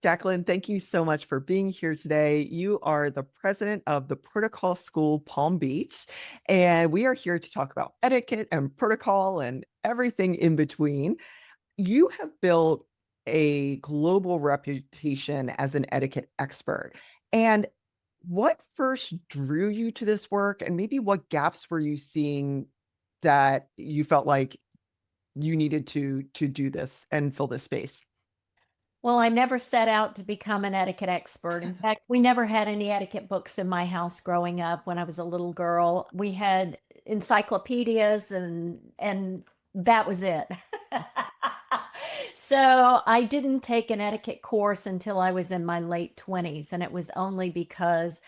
Jacqueline, thank you so much for being here today. You are the president of the Protocol School Palm Beach, and we are here to talk about etiquette and protocol and everything in between. You have built a global reputation as an etiquette expert. And what first drew you to this work, and maybe what gaps were you seeing that you felt like you needed to do this and fill this space? Well, I never set out to become an etiquette expert. In fact, we never had any etiquette books in my house growing up when I was a little girl. We had encyclopedias and that was it. So I didn't take an etiquette course until I was in my late 20s, and it was only because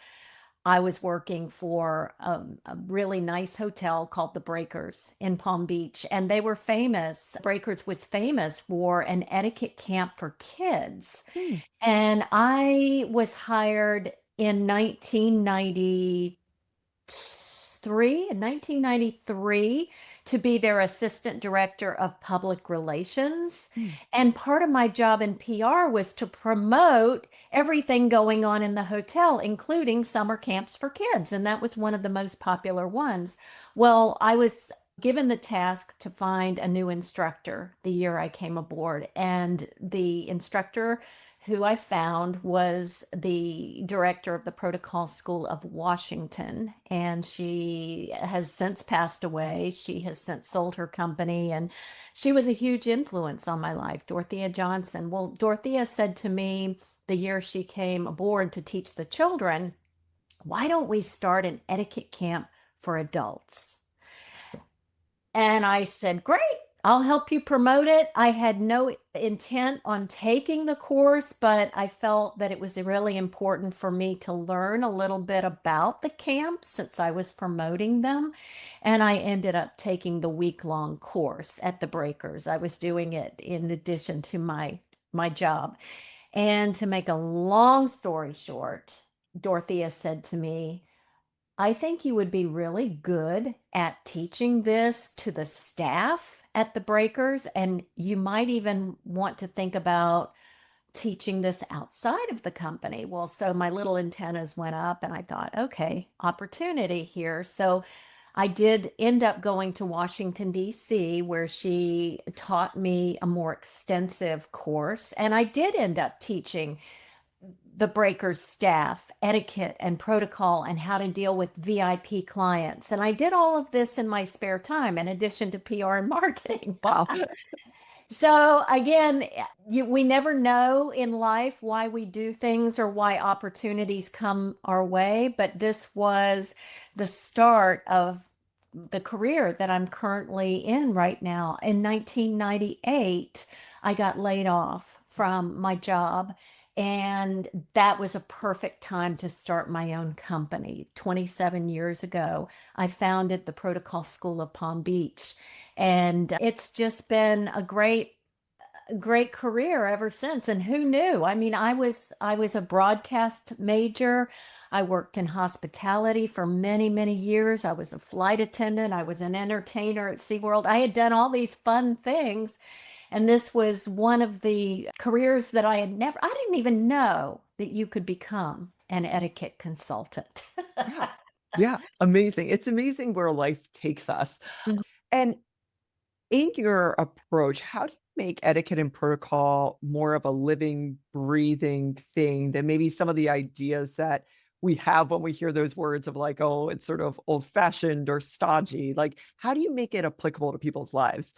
I was working for a really nice hotel called the Breakers in Palm Beach, and they were famous. Breakers was famous for an etiquette camp for kids. Hmm. And I was hired in 1993 to be their assistant director of public relations. Hmm. And part of my job in PR was to promote everything going on in the hotel, including summer camps for kids. And that was one of the most popular ones. Well, I was given the task to find a new instructor the year I came aboard. And the instructor who I found was the director of the Protocol School of Washington, and she has since passed away. She has since sold her company, and she was a huge influence on my life, Dorothea Johnson. Well, Dorothea said to me the year she came aboard to teach the children, why don't we start an etiquette camp for adults? And I said, great, I'll help you promote it. I had no intent on taking the course, but I felt that it was really important for me to learn a little bit about the camps since I was promoting them. And I ended up taking the week-long course at the Breakers. I was doing it in addition to my job. And to make a long story short, Dorothea said to me, I think you would be really good at teaching this to the staff at the Breakers, and you might even want to think about teaching this outside of the company. Well, so my little antennas went up, and I thought, okay, opportunity here. So I did end up going to Washington, D.C., where she taught me a more extensive course, and I did end up teaching the Breakers staff, etiquette and protocol, and how to deal with VIP clients. And I did all of this in my spare time, in addition to PR and marketing. Wow. So again, we never know in life why we do things or why opportunities come our way, but this was the start of the career that I'm currently in right now. In 1998, I got laid off from my job, and that was a perfect time to start my own company. 27 years ago, I founded the Protocol School of Palm Beach, and it's just been a great career ever since. And who knew? I mean, I was a broadcast major. I worked in hospitality for many years. I was a flight attendant. I was an entertainer at SeaWorld. I had done all these fun things. And this was one of the careers that I didn't even know that you could become an etiquette consultant. Yeah. Yeah. Amazing. It's amazing where life takes us. And in your approach, how do you make etiquette and protocol more of a living, breathing thing than maybe some of the ideas that we have when we hear those words of like, oh, it's sort of old fashioned or stodgy? Like, how do you make it applicable to people's lives?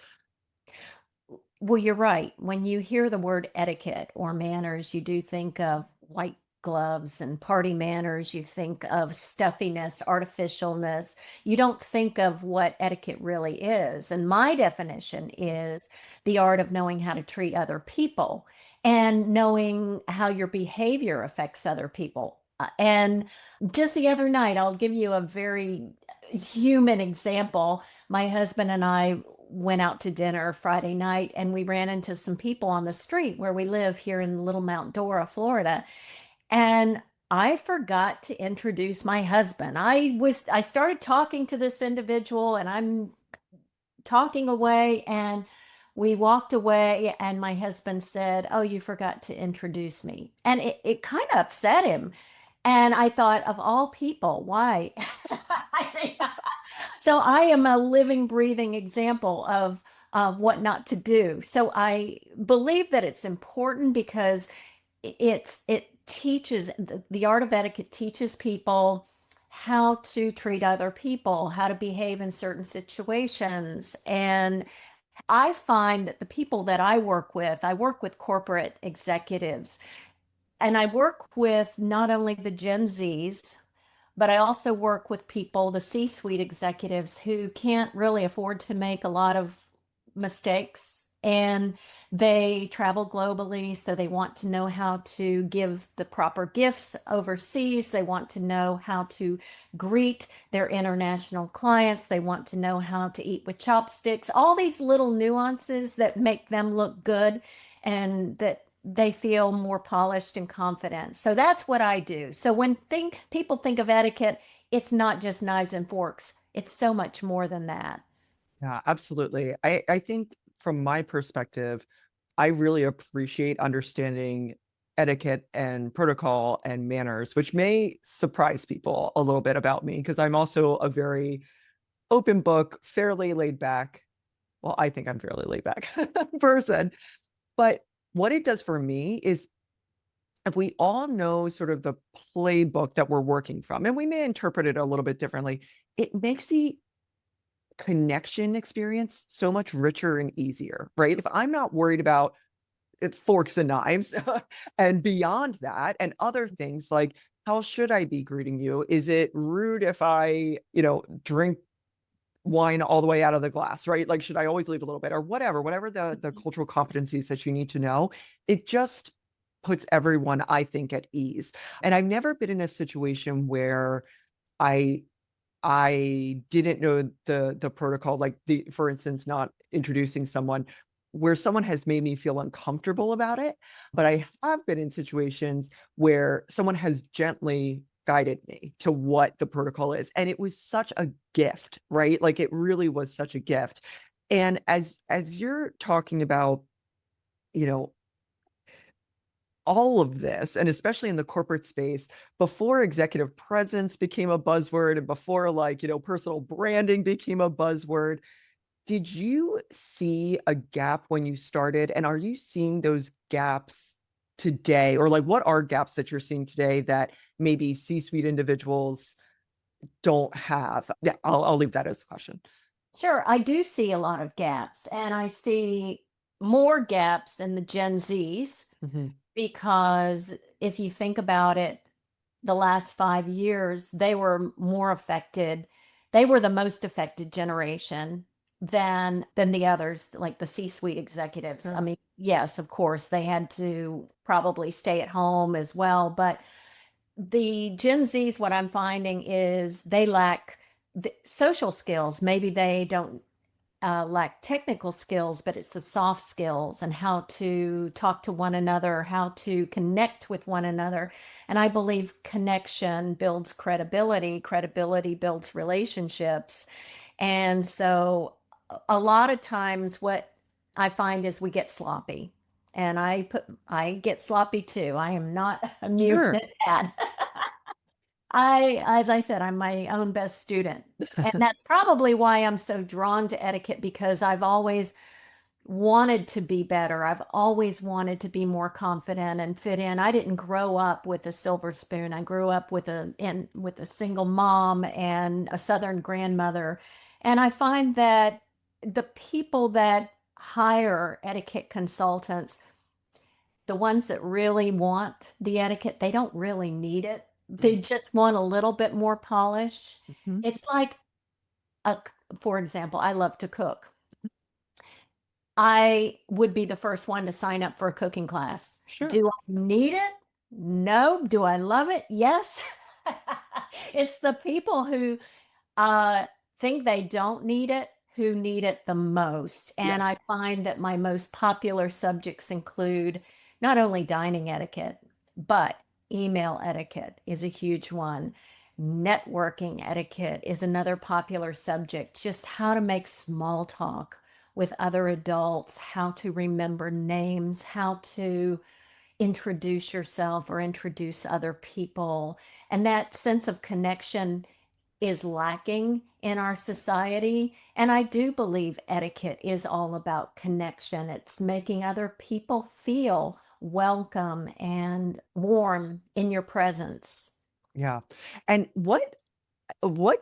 Well, you're right. When you hear the word etiquette or manners, you do think of white gloves and party manners. You think of stuffiness, artificialness. You don't think of what etiquette really is. And my definition is the art of knowing how to treat other people and knowing how your behavior affects other people. And just the other night, I'll give you a very human example. My husband and I went out to dinner Friday night, and we ran into some people on the street where we live here in Little Mount Dora, Florida. And I forgot to introduce my husband. I started talking to this individual, and I'm talking away, and We walked away, and my husband said, "Oh, you forgot to introduce me." And it kind of upset him. And I thought, of all people, why? So I am a living, breathing example of what not to do. So I believe that it's important because it teaches the art of etiquette teaches people how to treat other people, how to behave in certain situations. And I find that the people that I work with corporate executives, and I work with not only the Gen Zs, but I also work with people, the C-suite executives who can't really afford to make a lot of mistakes. And they travel globally, so they want to know how to give the proper gifts overseas. They want to know how to greet their international clients. They want to know how to eat with chopsticks, all these little nuances that make them look good and that they feel more polished and confident. So that's what I do. So when people think of etiquette, it's not just knives and forks. It's so much more than that. Yeah, absolutely. I think from my perspective, I really appreciate understanding etiquette and protocol and manners, which may surprise people a little bit about me because I'm also a very open book, fairly laid back. Well, I think I'm fairly laid back person. But what it does for me is if we all know sort of the playbook that we're working from, and we may interpret it a little bit differently, it makes the connection experience so much richer and easier, right? If I'm not worried about forks and knives and beyond that, and other things like, how should I be greeting you? Is it rude if I, drink wine all the way out of the glass, right? Like, should I always leave a little bit or whatever the cultural competencies that you need to know? It just puts everyone, I think, at ease. And I've never been in a situation where I I didn't know the protocol, like for instance, not introducing someone where someone has made me feel uncomfortable about it. But I have been in situations where someone has gently guided me to what the protocol is. And it was such a gift, right? Like it really was such a gift. And as you're talking about, you know, all of this, and especially in the corporate space, before executive presence became a buzzword and before personal branding became a buzzword, did you see a gap when you started? And are you seeing those gaps today? Or like what are gaps that you're seeing today that maybe C-suite individuals don't have? Yeah, I'll leave that as a question. Sure, I do see a lot of gaps, and I see more gaps in the Gen Zs Mhm. because if you think about it, the last 5 years, they were more affected. They were the most affected generation than the others, like the C-suite executives. I Sure. mean, yes, of course, they had to probably stay at home as well, but the Gen Zs, what I'm finding is they lack the social skills. Maybe they don't lack technical skills, but it's the soft skills and how to talk to one another, how to connect with one another. And I believe connection builds credibility, credibility builds relationships. And so a lot of times what I find is we get sloppy. And I get sloppy too. I am not immune Sure. to that. As I said, I'm my own best student. And that's probably why I'm so drawn to etiquette because I've always wanted to be better. I've always wanted to be more confident and fit in. I didn't grow up with a silver spoon. I grew up with a single mom and a Southern grandmother. And I find that the people that hire etiquette consultants, the ones that really want the etiquette, they don't really need it. They just want a little bit more polish. Mhm. It's like a, for example, I love to cook. I would be the first one to sign up for a cooking class. Sure. Do I need it? No. Do I love it? Yes. It's the people who uh, think they don't need it who need it the most. And Yes. I find that my most popular subjects include not only dining etiquette, but email etiquette is a huge one. Networking etiquette is another popular subject, just how to make small talk with other adults, how to remember names, how to introduce yourself or introduce other people. And that sense of connection is lacking in our society. And I do believe etiquette is all about connection. It's making other people feel welcome and warm in your presence. Yeah. And what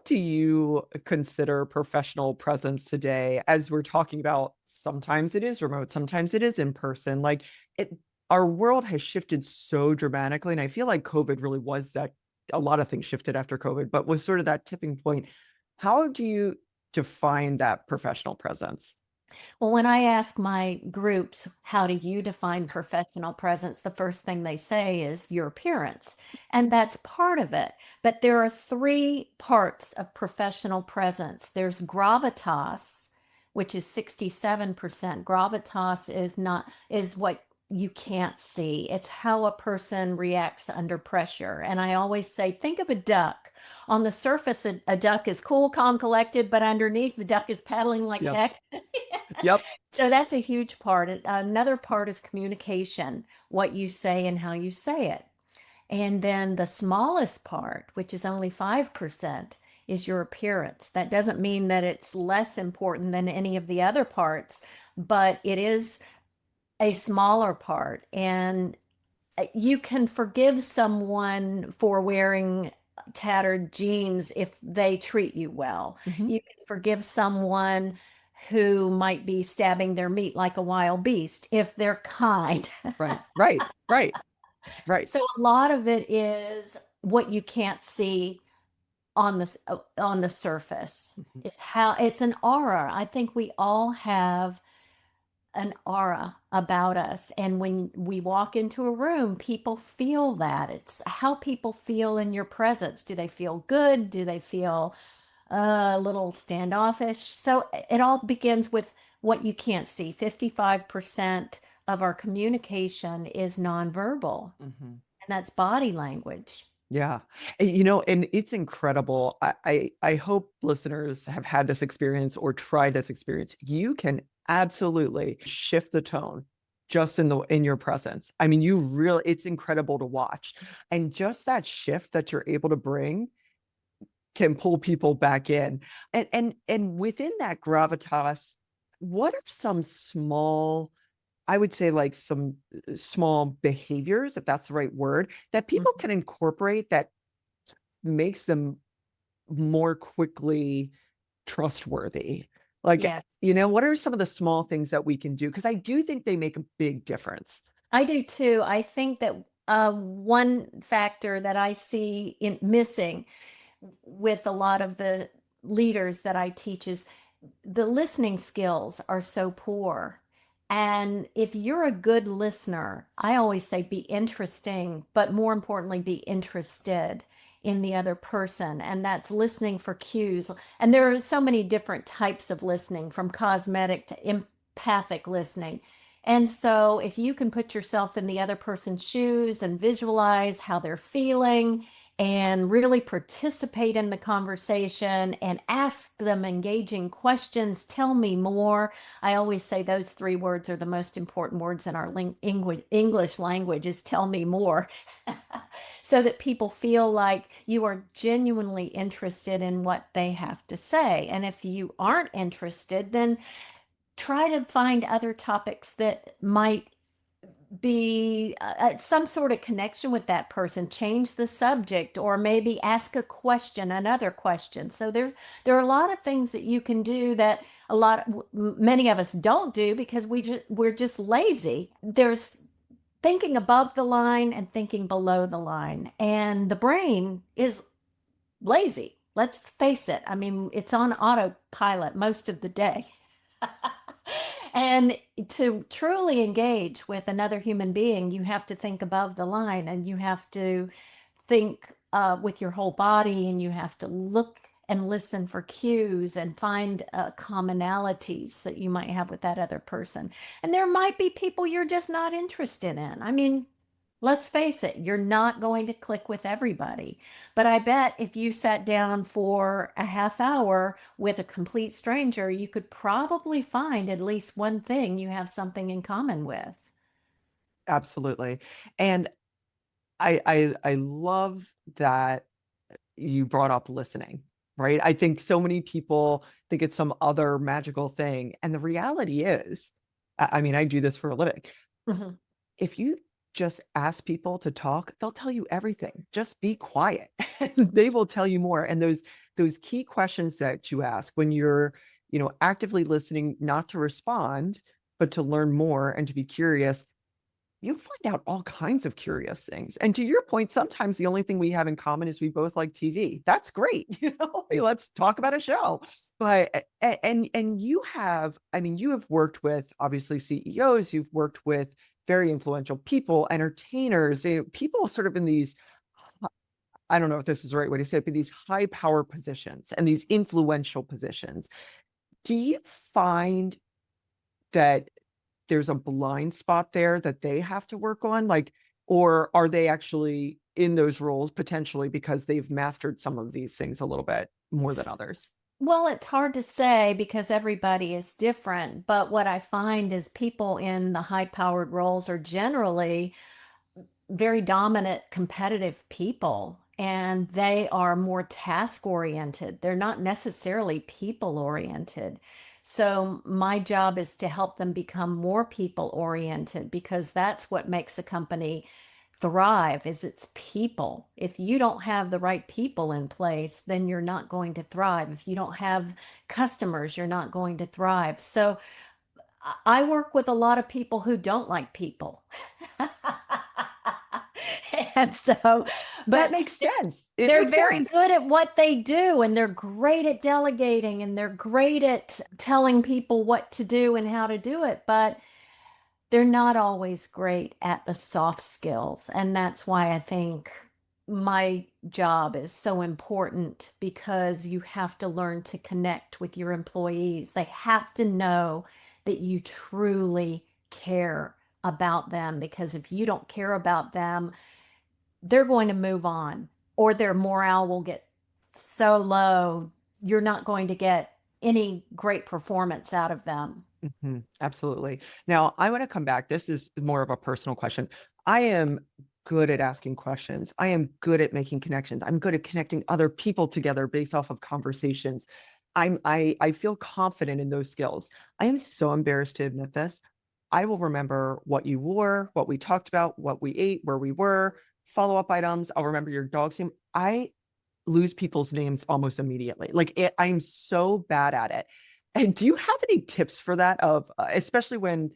do you consider professional presence today as we're talking about sometimes it is remote, sometimes it is in person. Like it our world has shifted so dramatically and I feel like COVID really was that a lot of things shifted after COVID, but was sort of that tipping point. How do you define that professional presence? Well, when I ask my groups, how do you define professional presence? The first thing they say is your appearance. And that's part of it. But there are three parts of professional presence. There's gravitas, which is 67%. Gravitas is what you can't see. It's how a person reacts under pressure. And I always say, think of a duck. On the surface, a duck is cool, calm, collected, but underneath, the duck is paddling like Yep. heck. Yep. So that's a huge part. Another part is communication, what you say and how you say it. And then the smallest part, which is only 5%, is your appearance. That doesn't mean that it's less important than any of the other parts, but it is a smaller part. And you can forgive someone for wearing tattered jeans if they treat you well. Mhm. You can forgive someone who might be stabbing their meat like a wild beast if they're kind. Right. Right. Right. Right. So a lot of it is what you can't see on the surface. Mhm. It's how it's an aura. I think we all have an aura about us. And when we walk into a room, people feel that. It's how people feel in your presence. Do they feel good? Do they feel a little standoffish? So it all begins with what you can't see. 55% of our communication is nonverbal, Mhm. and that's body language. Yeah. And it's incredible. I hope listeners have had this experience or tried this experience. You can absolutely shift the tone just in your presence. I mean, you really it's incredible to watch. And just that shift that you're able to bring can pull people back in. And within that gravitas, what are some small I would say like some small behaviors, if that's the right word, that people Mhm. can incorporate that makes them more quickly trustworthy. Like, Yes, what are some of the small things that we can do? Because I do think they make a big difference. I do too. I think that one factor that I see in missing with a lot of the leaders that I teach is the listening skills are so poor. And if you're a good listener, I always say be interesting, but more importantly, be interested in the other person. And that's listening for cues. And there are so many different types of listening, from cosmetic to empathic listening. And so if you can put yourself in the other person's shoes and visualize how they're feeling and really participate in the conversation and ask them engaging questions. Tell me more. I always say those three words are the most important words in our English language is tell me more. So that people feel like you are genuinely interested in what they have to say. And if you aren't interested, then try to find other topics that might be some sort of connection with that person, change the subject, or maybe ask a question, another question. So there are a lot of things that you can do that many of us don't do because we're just lazy. There's thinking above the line and thinking below the line, and the brain is lazy. Let's face it. I mean, it's on autopilot most of the day. And to truly engage with another human being, you have to think above the line and you have to think with your whole body and you have to look and listen for cues and find commonalities that you might have with that other person. And there might be people you're just not interested in. I mean, Let's face it, you're not going to click with everybody. But I bet if you sat down for a half hour with a complete stranger, you could probably find at least one thing you have something in common with. Absolutely. And I love that you brought up listening, right? I think so many people think it's some other magical thing. And the reality is, I mean, I do this for a living. Mhm. If you just ask people to talk, they'll tell you everything. Just be quiet and they will tell you more. And those key questions that you ask when you're, actively listening, not to respond, but to learn more and to be curious, you'll find out all kinds of curious things. And to your point, sometimes the only thing we have in common is we both like TV. That's great. Hey, let's talk about a show. But and you have, I mean, you have worked with obviously CEOs, you've worked with very influential people, entertainers, people sort of in these, I don't know if this is the right way to say it, but these high power positions and these influential positions. Do you find that there's a blind spot there that they have to work on? Like, or are they actually in those roles potentially because they've mastered some of these things a little bit more than others? Well, it's hard to say because everybody is different. But what I find is people in the high powered roles are generally very dominant, competitive people, and they are more task oriented. They're not necessarily people oriented. So, my job is to help them become more people oriented because that's what makes a company thrive is its people. If you don't have the right people in place, then you're not going to thrive. If you don't have customers, you're not going to thrive. So I work with a lot of people who don't like people. And so, That but makes they're, sense. It they're makes very sense. good at what they do, and they're great at delegating, and they're great at telling people what to do and how to do it. But they're not always great at the soft skills. And that's why I think my job is so important because you have to learn to connect with your employees. They have to know that you truly care about them because if you don't care about them, they're going to move on or their morale will get so low, you're not going to get any great performance out of them. Absolutely. Now, I want to come back. This is more of a personal question. I am good at asking questions. I am good at making connections. I'm good at connecting other people together based off of conversations. I feel confident in those skills. I am so embarrassed to admit this. I will remember what you wore, what we talked about, what we ate, where we were, follow-up items. I'll remember your dog's name. I lose people's names almost immediately. I'm so bad at it. And do you have any tips for that of especially when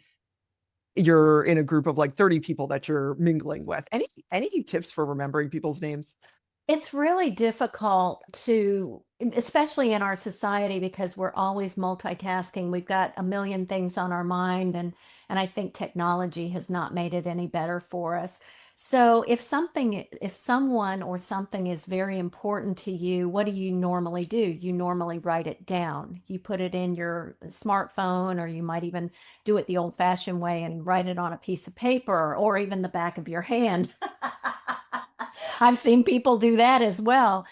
you're in a group of like 30 people that you're mingling with? Any tips for remembering people's names? It's really difficult to, especially in our society, because we're always multitasking. We've got a million things on our mind, and I think technology has not made it any better for us. So if someone or something is very important to you, what do you normally do? You normally write it down. You put it in your smartphone, or you might even do it the old-fashioned way and write it on a piece of paper or even the back of your hand. I've seen people do that as well.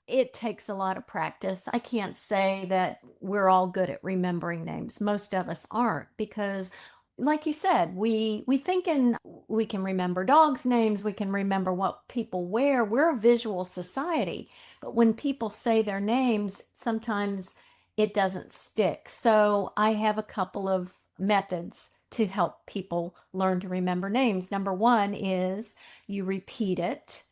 It takes a lot of practice. I can't say that we're all good at remembering names. Most of us aren't because like you said, we think in we can remember dogs' names, we can remember what people wear. We're a visual society, but when people say their names, sometimes it doesn't stick. So I have a couple of methods to help people learn to remember names. Number one is you repeat it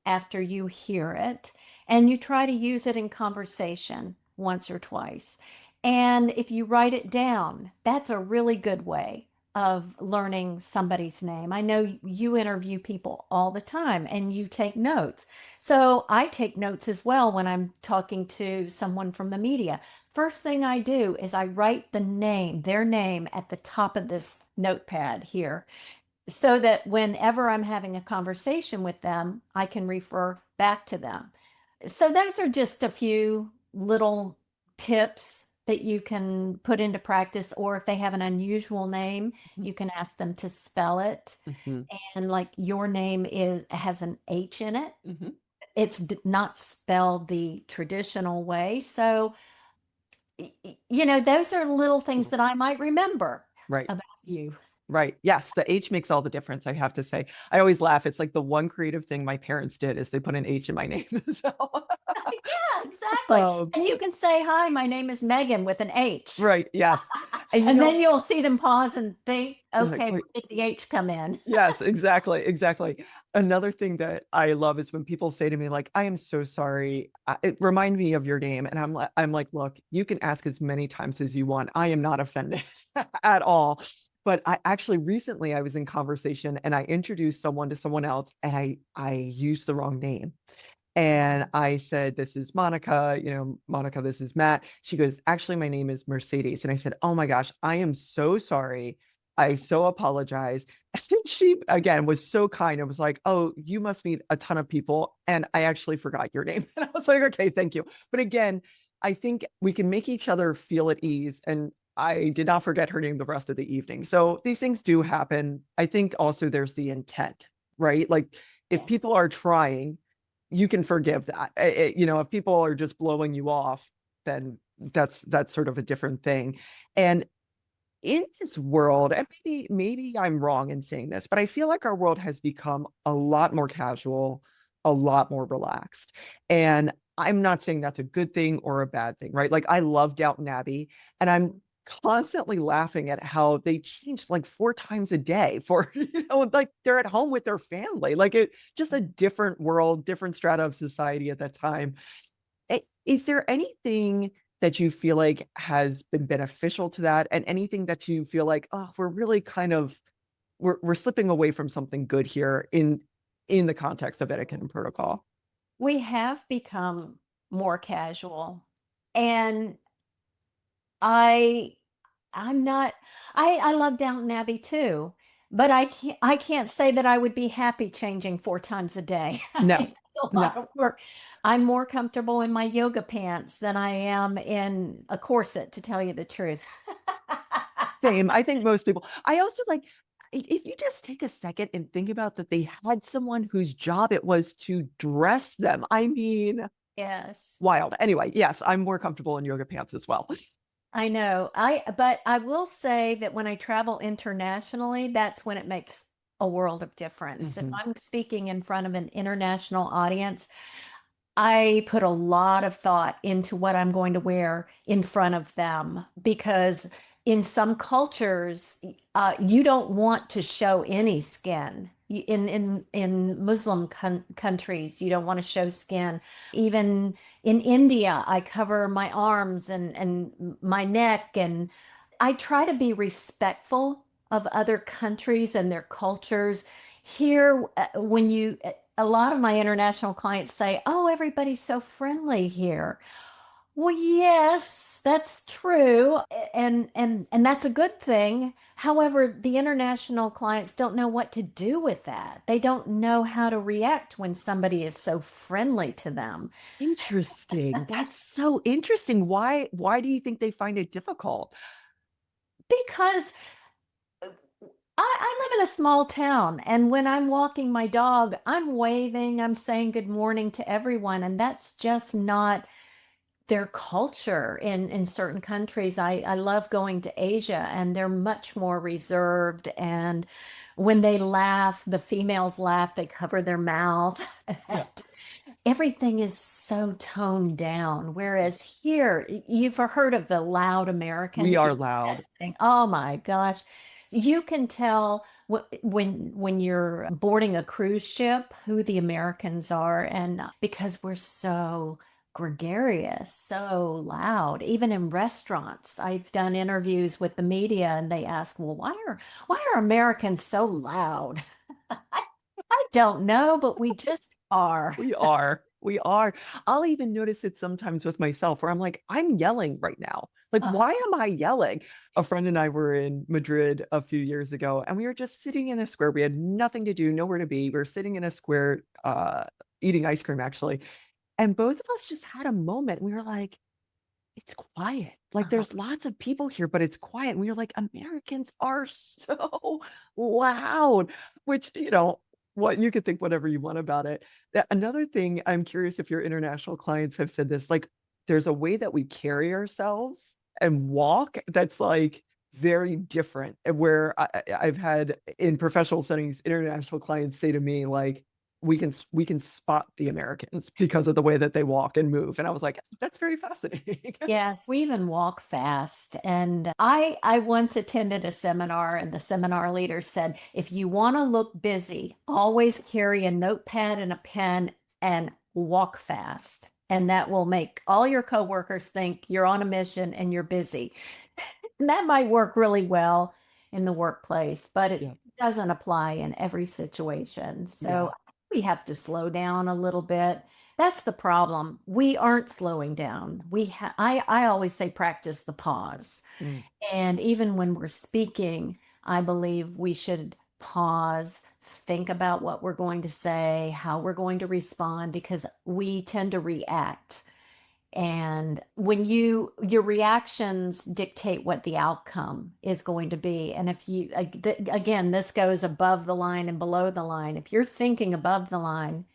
after you hear it, and you try to use it in conversation once or twice. And if you write it down, that's a really good way of learning somebody's name. I know you interview people all the time and you take notes. So I take notes as well when I'm talking to someone from the media. First thing I do is I write their name at the top of this notepad here so that whenever I'm having a conversation with them, I can refer back to them. So those are just a few little tips that you can put into practice, or if they have an unusual name, Mhm. you can ask them to spell it. Mhm. And like your name is has an H in it. Mhm. It's not spelled the traditional way. So, those are little things Cool. that I might remember Right. about you. Right. Yes, the H makes all the difference, I have to say. I always laugh. It's like the one creative thing my parents did is they put an H in my name. So, Yeah, exactly. um, And you can say, "Hi, my name is Megan," with an H. right. Yes. And And then you'll see them pause and think, you're like, "Okay, wait, where did the H come in?" yes, exactly, exactly. Another thing that I love is when people say to me, like, I am so sorry. It remind me of your name. And I'm like, look, you can ask as many times as you want. I am not offended at all. But I actually recently I was in conversation and I introduced someone to someone else and I used the wrong name. And I said, this is Monica, Monica, this is Matt. She goes, actually, my name is Mercedes. And I said, oh my gosh, I am so sorry. I so apologize. And she, again, was so kind and was like, oh, you must meet a ton of people. And I actually forgot your name. And I was like, okay, thank you. But again, I think we can make each other feel at ease. And I did not forget her name the rest of the evening. So these things do happen. I think also there's the intent, right? Like if Yes. people are trying, you can forgive that. If people are just blowing you off, then that's sort of a different thing. And in this world, and maybe I'm wrong in saying this, but I feel like our world has become a lot more casual, a lot more relaxed. And I'm not saying that's a good thing or a bad thing, right? Like I love Downton Abbey, and I'm constantly laughing at how they changed like four times a day for like they're at home with their family. Like it just a different world, different strata of society at that time. Is there anything that you feel like has been beneficial to that, and anything that you feel like, oh, we're really kind of we're slipping away from something good here in the context of etiquette and protocol? We have become more casual. And I I'm not I love Downton Abbey too, but I can't say that I would be happy changing 4 times a day. I No, mean, that's a no, lot of work. I'm more comfortable in my yoga pants than I am in a corset, to tell you the truth. same. I think most people. I also like if you just take a second and think about that they had someone whose job it was to dress them. I mean, Yes. wild. Anyway, yes, I'm more comfortable in yoga pants as well. I know. But I will say that when I travel internationally, that's when it makes a world of difference. If Mhm. I'm speaking in front of an international audience, I put a lot of thought into what I'm going to wear in front of them, because in some cultures, you don't want to show any skin. In Muslim countries, you don't want to show skin. Even in India, I cover my arms and my neck, and I try to be respectful of other countries and their cultures. Here, when a lot of my international clients say, "Oh, everybody's so friendly here." Well, yes, that's true, and that's a good thing. However, the international clients don't know what to do with that. They don't know how to react when somebody is so friendly to them. Interesting. That's so interesting. Why do you think they find it difficult? Because I live in a small town, and when I'm walking my dog, I'm waving, I'm saying good morning to everyone, and that's just not their culture in certain countries. I love going to Asia, and they're much more reserved. And when they laugh, the females laugh, they cover their mouth. Yeah. Everything is so toned down. Whereas here, you've heard of the loud We Americans. are loud. Thing. Oh my gosh. You can tell when you're boarding a cruise ship who the Americans are, and because we're so gregarious, so loud. Even in restaurants, I've done interviews with the media, and they ask, "Well, why are Americans so loud?" I don't know, but we just are. We are. We are. I'll even notice it sometimes with myself where I'm like, I'm yelling right now. Like, why am I yelling? A friend and I were in Madrid a few years ago, and we were just sitting in a square. We had nothing to do, nowhere to be. We were sitting in a square, eating ice cream, actually. And both of us just had a moment. We were like, it's quiet. Like Uh-huh. there's lots of people here, but it's quiet. And we are like, Americans are so loud, which, what you could think whatever you want about it. Another thing, I'm curious if your international clients have said this, like there's a way that we carry ourselves and walk that's like very different. And where I've had in professional settings, international clients say to me, like, we can spot the Americans because of the way that they walk and move. And I was like, that's very fascinating. Yes, we even walk fast. And I once attended a seminar, and the seminar leader said, if you want to look busy, always carry a notepad and a pen and walk fast. And that will make all your coworkers think you're on a mission and you're busy. And that might work really well in the workplace, but it Yeah. doesn't apply in every situation. Yeah. So we have to slow down a little bit. That's the problem. We aren't slowing down. I always say practice the pause. Mm. And even when we're speaking, I believe we should pause, think about what we're going to say, how we're going to respond, because we tend to react. And when your reactions dictate what the outcome is going to be. And if you, again, this goes above the line and below the line. If you're thinking above the line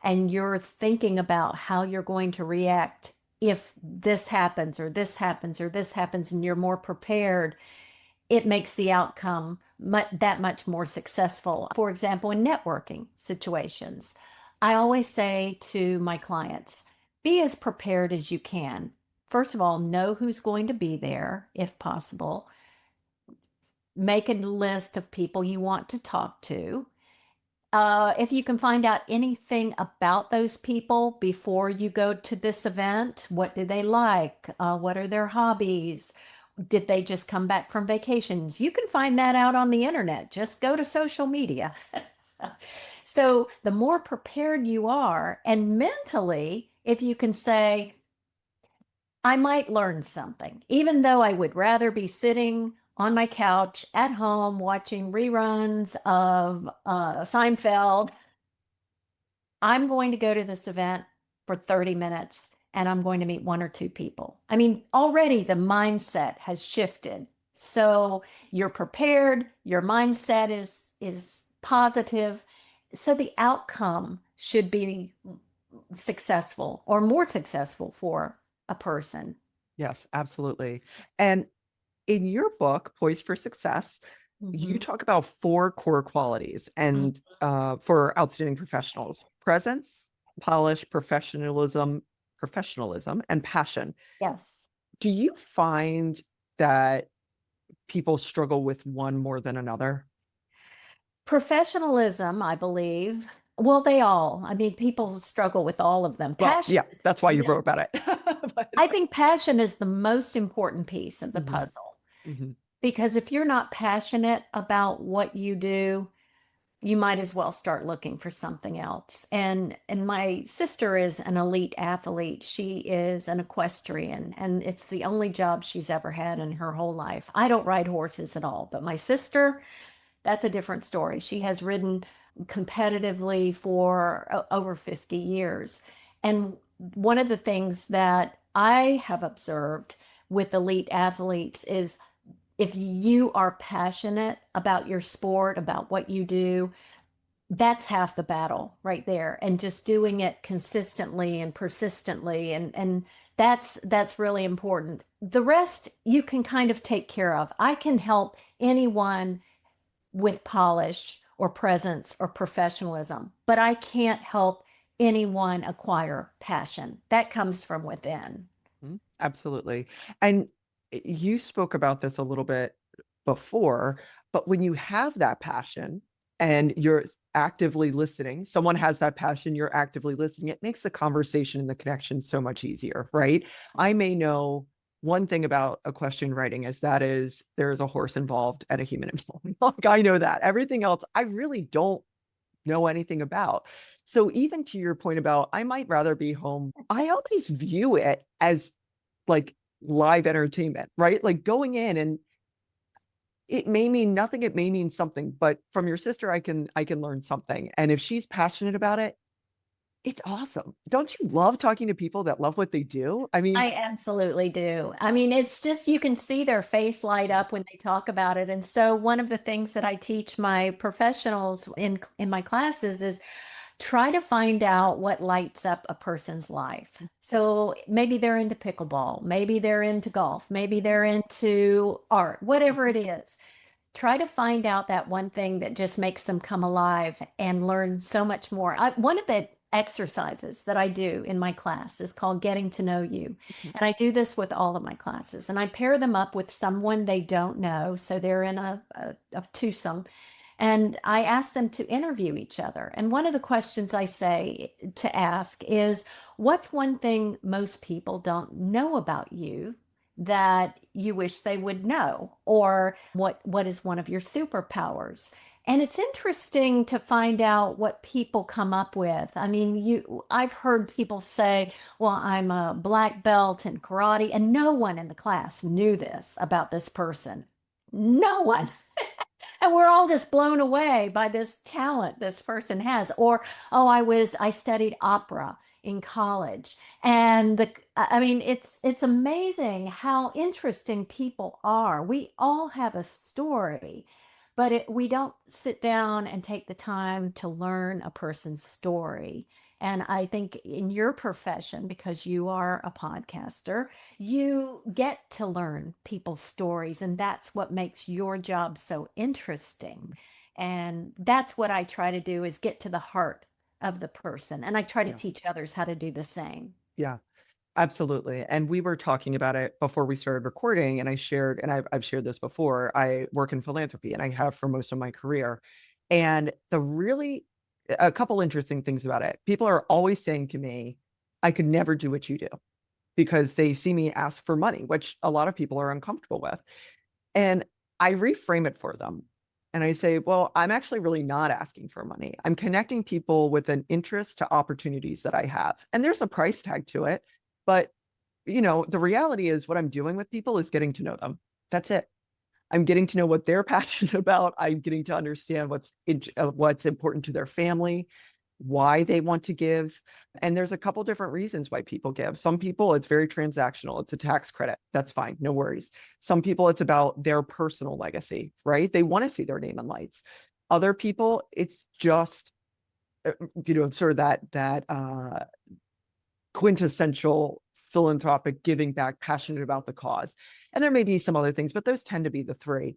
and you're thinking about how you're going to react if this happens or this happens or this happens, and you're more prepared, it makes the outcome that much more successful. For example, in networking situations, I always say to my clients, be as prepared as you can. First of all, know who's going to be there if possible. Make a list of people you want to talk to. If you can find out anything about those people before you go to this event, what do they like? What are their hobbies? Did they just come back from vacations? You can find that out on the internet. Just go to social media. So the more prepared you are, and mentally, if you can say, I might learn something, even though I would rather be sitting on my couch at home watching reruns of Seinfeld. I'm going to go to this event for 30 minutes and I'm going to meet one or two people. I mean, already the mindset has shifted. So you're prepared, your mindset is positive. So the outcome should be successful or more successful for a person. Yes, absolutely. And in your book, Poised for Success, you Mhm. talk about four core qualities and for outstanding professionals: presence, polish, professionalism, and passion. Yes. Do you find that people struggle with one more than another? Professionalism, I believe. Well, they all. I mean, people struggle with all of them. Well, Passion yeah, is, that's why you wrote about it. But, I think passion is the most important piece of the mhm, puzzle mhm. because if you're not passionate about what you do, you might as well start looking for something else. And my sister is an elite athlete. She is an equestrian, and it's the only job she's ever had in her whole life. I don't ride horses at all, but my sister, that's a different story. She has ridden competitively for over 50 years. And one of the things that I have observed with elite athletes is if you are passionate about your sport, about what you do, that's half the battle right there. And just doing it consistently and persistently and that's really important. The rest you can kind of take care of. I can help anyone with polish or presence or professionalism, but I can't help anyone acquire passion. That comes from within. Absolutely. And you spoke about this a little bit before, but when you have that passion and you're actively listening, someone has that passion, you're actively listening, it makes the conversation and the connection so much easier, right? I may know one thing about equestrian riding is that is there is a horse involved and a human involved. Like I know that. Everything else I really don't know anything about. So even to your point about I might rather be home, I always view it as like live entertainment, right? Like going in and it may mean nothing, it may mean something, but from your sister I can learn something. And if she's passionate about it, It's awesome. Don't you love talking to people that love what they do? I mean, I absolutely do. I mean, it's just you can see their face light yeah. up when they talk about it. And so one of the things that I teach my professionals in my classes is try to find out what lights up a person's life. So maybe they're into pickleball, maybe they're into golf, maybe they're into art, whatever it is. Try to find out that one thing that just makes them come alive and learn so much more. One of the exercises that I do in my class is called Getting to Know You. Mhm. And I do this with all of my classes. And I pair them up with someone they don't know. So they're in a twosome. And I ask them to interview each other. And one of the questions I say to ask is, what's one thing most people don't know about you that you wish they would know? Or what is one of your superpowers? And it's interesting to find out what people come up with. I mean, I've heard people say, well, I'm a black belt in karate, and no one in the class knew this about this person. No one. And we're all just blown away by this talent this person has. Or, oh, I studied opera in college. And I mean, it's amazing how interesting people are. We all have a story, but we don't sit down and take the time to learn a person's story. And I think in your profession, because you are a podcaster, you get to learn people's stories, and that's what makes your job so interesting. And that's what I try to do is get to the heart of the person. And I try to Yeah. teach others how to do the same. Yeah. Absolutely. And we were talking about it before we started recording, and I shared, and I've shared this before. I work in philanthropy and I have for most of my career. And a couple interesting things about it. People are always saying to me, I could never do what you do because they see me ask for money, which a lot of people are uncomfortable with. And I reframe it for them. And I say, well, I'm actually really not asking for money. I'm connecting people with an interest to opportunities that I have. And there's a price tag to it. But, the reality is what I'm doing with people is getting to know them. That's it. I'm getting to know what they're passionate about. I'm getting to understand what's important to their family, why they want to give. And there's a couple different reasons why people give. Some people, it's very transactional. It's a tax credit. That's fine. No worries. Some people, it's about their personal legacy, right? They want to see their name in lights. Other people, it's just, sort of that quintessential philanthropic giving back, passionate about the cause. And there may be some other things, but those tend to be the three.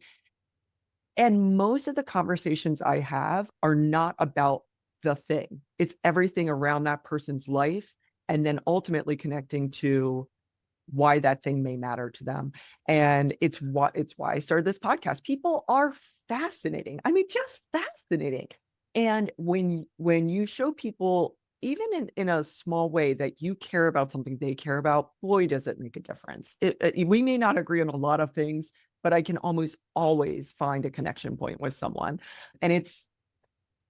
And most of the conversations I have are not about the thing. It's everything around that person's life and then ultimately connecting to why that thing may matter to them. And it's why I started this podcast. People are fascinating. I mean, just fascinating. And when you show people, even in a small way, that you care about something they care about, boy, does it make a difference. We may not agree on a lot of things, but I can almost always find a connection point with someone. And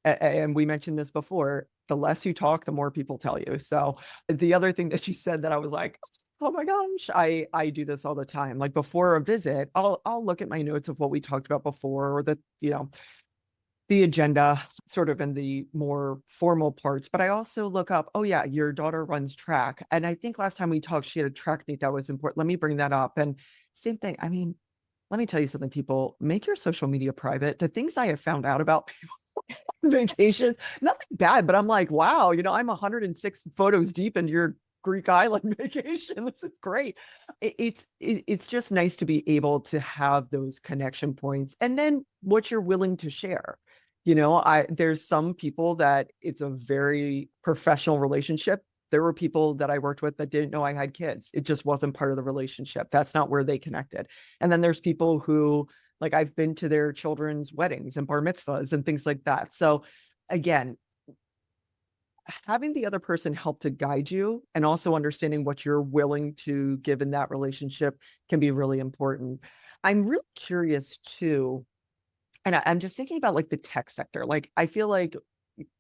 and we mentioned this before, the less you talk, the more people tell you. So the other thing that she said that I was like, oh my gosh, I do this all the time. Like before a visit, I'll look at my notes of what we talked about before, or the agenda sort of in the more formal parts. But I also look up, oh yeah, your daughter runs track. And I think last time we talked, she had a track meet that was important. Let me bring that up. And same thing. I mean, let me tell you something, people, make your social media private. The things I have found out about vacation, nothing bad, but I'm like, wow, I'm 106 photos deep in your Greek island vacation. This is great. It's just nice to be able to have those connection points, and then what you're willing to share. There's some people that it's a very professional relationship. There were people that I worked with that didn't know I had kids. It just wasn't part of the relationship. That's not where they connected. And then there's people who, like, I've been to their children's weddings and bar mitzvahs and things like that. So again, having the other person help to guide you and also understanding what you're willing to give in that relationship can be really important. I'm really curious too, and I'm just thinking about like the tech sector. Like I feel like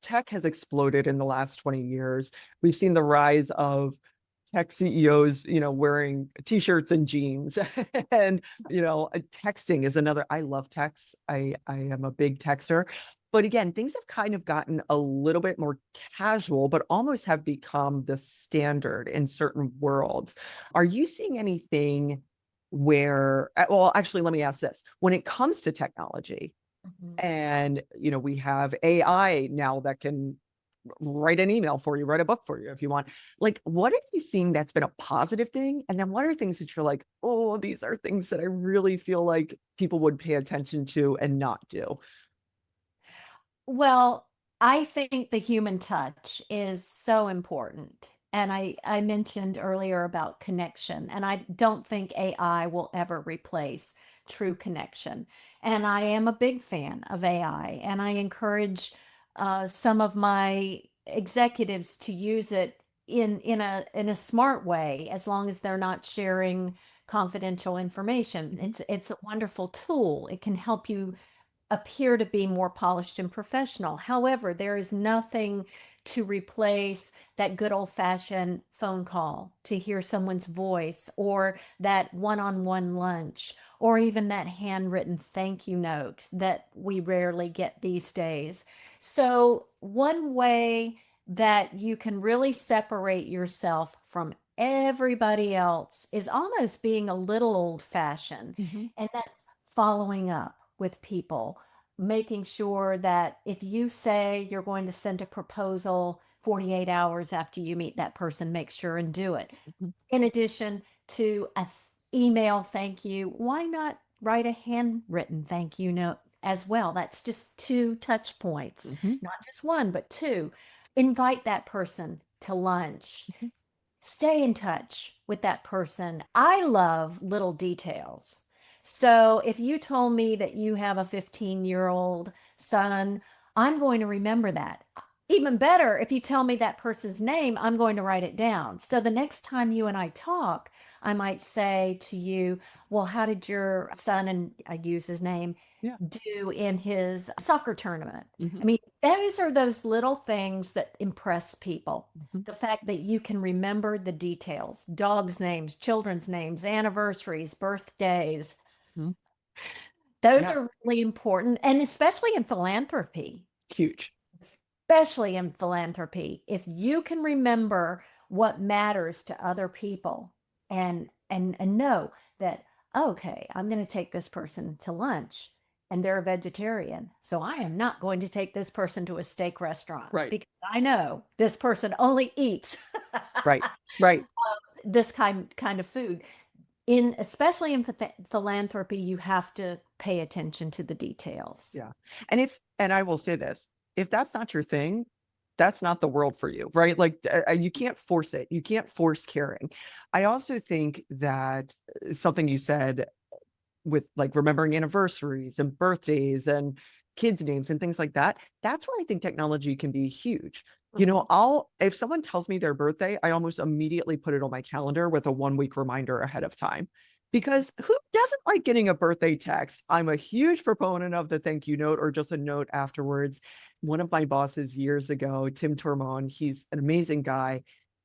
tech has exploded in the last 20 years. We've seen the rise of tech CEOs, wearing t-shirts and jeans. And, texting is another. I love text. I am a big texter. But again, things have kind of gotten a little bit more casual, but almost have become the standard in certain worlds. Are you seeing anything where, well, actually, let me ask this. When it comes to technology, Mhm. and we have AI now that can write an email for you, write a book for you if you want. Like, what are you seeing that's been a positive thing? And then what are things that you're like, oh, these are things that I really feel like people would pay attention to and not do? Well, I think the human touch is so important. And I mentioned earlier about connection, and I don't think AI will ever replace true connection. And I am a big fan of AI, and I encourage some of my executives to use it in a smart way, as long as they're not sharing confidential information. Mhm, It's a wonderful tool. It can help you appear to be more polished and professional. However, there is nothing to replace that good old fashioned phone call to hear someone's voice, or that one on one lunch, or even that handwritten thank you note that we rarely get these days. So, one way that you can really separate yourself from everybody else is almost being a little old fashioned, mhm, and that's following up with people, making sure that if you say you're going to send a proposal 48 hours after you meet that person, make sure and do it. mhm, In addition to a email thank you, why not write a handwritten thank you note as well? That's just two touch points, mhm, not just one, but two. Invite that person to lunch. mhm, Stay in touch with that person. I love little details. So if you told me that you have a 15-year-old son, I'm going to remember that. Even better, if you tell me that person's name, I'm going to write it down. So the next time you and I talk, I might say to you, well, how did your son, and I use his name, yeah, do in his soccer tournament? I mhm, mean, those are those little things that impress people. mhm, The fact that you can remember the details, dogs' names, children's names, anniversaries, birthdays, mhm. those Yeah, are really important. And especially in philanthropy, huge. especially in philanthropy, if you can remember what matters to other people, and know that, okay, I'm going to take this person to lunch and they're a vegetarian, so I am not going to take this person to a steak restaurant Right, because I know this person only eats right, right. this kind of food. In especially in philanthropy, you have to pay attention to the details. Yeah. And I will say this, if that's not your thing, that's not the world for you, right? Like, you can't force it. You can't force caring. I also think that something you said with like remembering anniversaries and birthdays and kids' names and things like that, that's where I think technology can be huge. Mhm. If someone tells me their birthday, I almost immediately put it on my calendar with a 1 week reminder ahead of time. Because who doesn't like getting a birthday text? I'm a huge proponent of the thank you note or just a note afterwards. One of my bosses years ago, Tim Tormon, he's an amazing guy.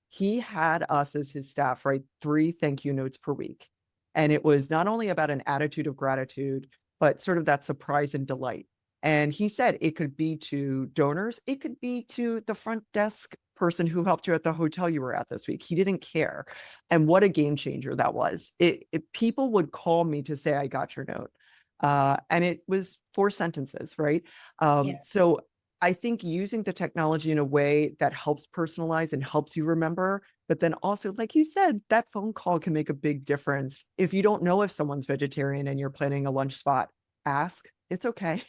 He had us as his staff write 3 thank you notes per week. And it was not only about an attitude of gratitude, but sort of that surprise and delight. And he said it could be to donors, it could be to the front desk person who helped you at the hotel you were at this week. He didn't care. And what a game changer that was. People would call me to say, I got your note. And it was 4 sentences, right? Yes. So I think using the technology in a way that helps personalize and helps you remember, but then also, like you said, that phone call can make a big difference. If you don't know if someone's vegetarian and you're planning a lunch spot, ask. It's okay.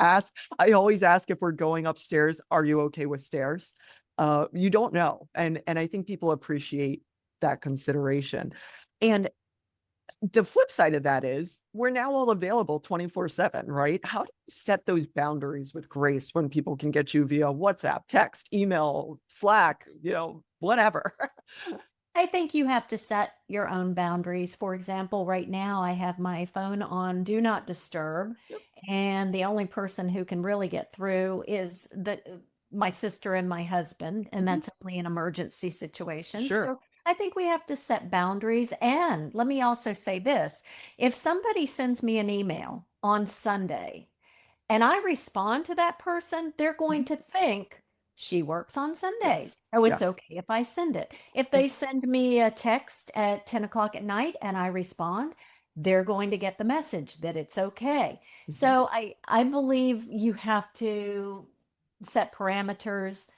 Ask. I always ask if we're going upstairs, are you okay with stairs? You don't know. And I think people appreciate that consideration. And the flip side of that is we're now all available 24/7, right? How do you set those boundaries with grace when people can get you via WhatsApp, text, email, Slack, whatever? I think you have to set your own boundaries. For example, right now I have my phone on do not disturb, Yep. and the only person who can really get through is my sister and my husband, and Mhm. that's only in emergency situations. Sure. So I think we have to set boundaries. And let me also say this: if somebody sends me an email on Sunday and I respond to that person, they're going Mhm. to think she works on Yes. Sundays. Oh, it's Yes. okay if I send it. If Yeah. they send me a text at 10 o'clock at night and I respond, they're going to get the message that it's okay. Mhm. So I believe you have to set parameters,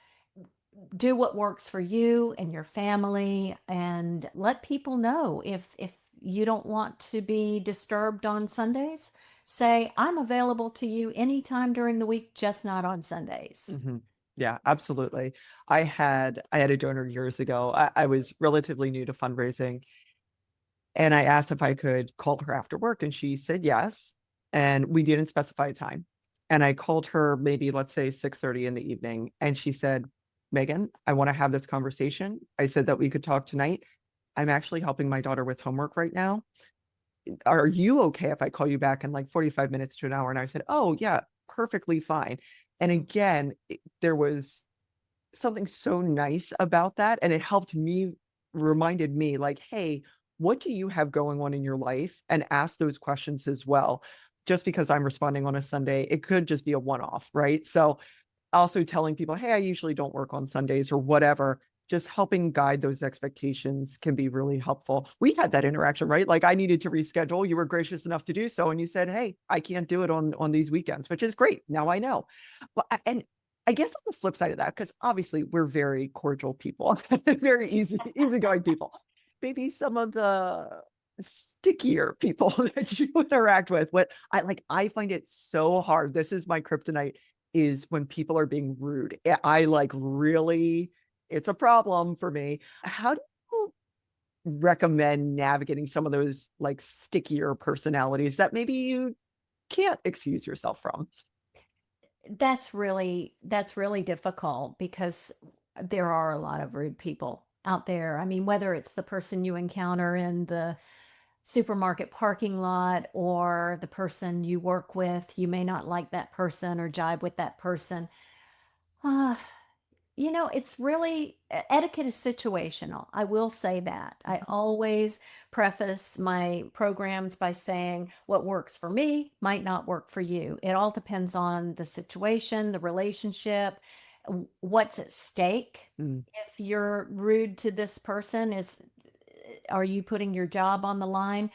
do what works for you and your family, and let people know if you don't want to be disturbed on Sundays, say I'm available to you anytime during the week, just not on Sundays. Mhm. Yeah, absolutely. I had a donor years ago. I was relatively new to fundraising, and I asked if I could call her after work, and she said yes. And we didn't specify a time. And I called her maybe, let's say, 6:30 in the evening, and she said, Megan, I want to have this conversation. I said that we could talk tonight. I'm actually helping my daughter with homework right now. Are you okay if I call you back in like 45 minutes to an hour? And I said, oh, yeah, perfectly fine. And again, there was something so nice about that. And it helped me, reminded me, like, hey, what do you have going on in your life? And ask those questions as well. Just because I'm responding on a Sunday, it could just be a one off, right? So also telling people, hey, I usually don't work on Sundays or whatever, just helping guide those expectations can be really helpful. We had that interaction, right? Like I needed to reschedule. You were gracious enough to do so. And you said, hey, I can't do it on these weekends, which is great. Now I know. Well, and I guess on the flip side of that, because obviously we're very cordial people, very easygoing people. Maybe some of the stickier people that you interact with. What I find it so hard. This is my kryptonite is when people are being rude. I like really, it's a problem for me. How do you recommend navigating some of those like stickier personalities that maybe you can't excuse yourself from? That's really difficult because there are a lot of rude people out there. I mean, whether it's the person you encounter in the supermarket parking lot or the person you work with, you may not like that person or jibe with that person. Ah, it's really etiquette is situational. I will say that. I always preface my programs by saying what works for me might not work for you. It all depends on the situation, the relationship, what's at stake. Mm, If you're rude to this person, are you putting your job on the line?